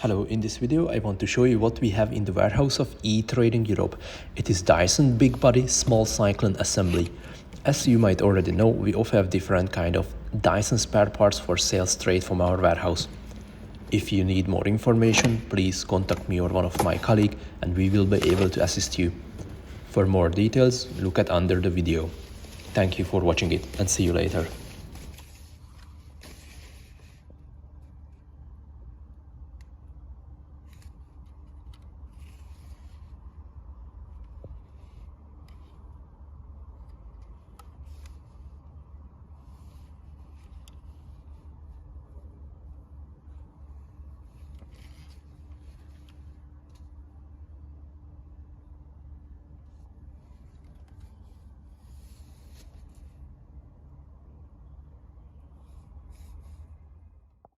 Hello, in this video I want to show you what we have in the warehouse of Trading Europe. It is Dyson big body small Cyclone assembly. As you might already know, we also have different kind of Dyson spare parts for sale straight from our warehouse. If you need more information, please contact me or one of my colleagues and we will be able to assist you. For more details, look at under the video. Thank you for watching it and see you later.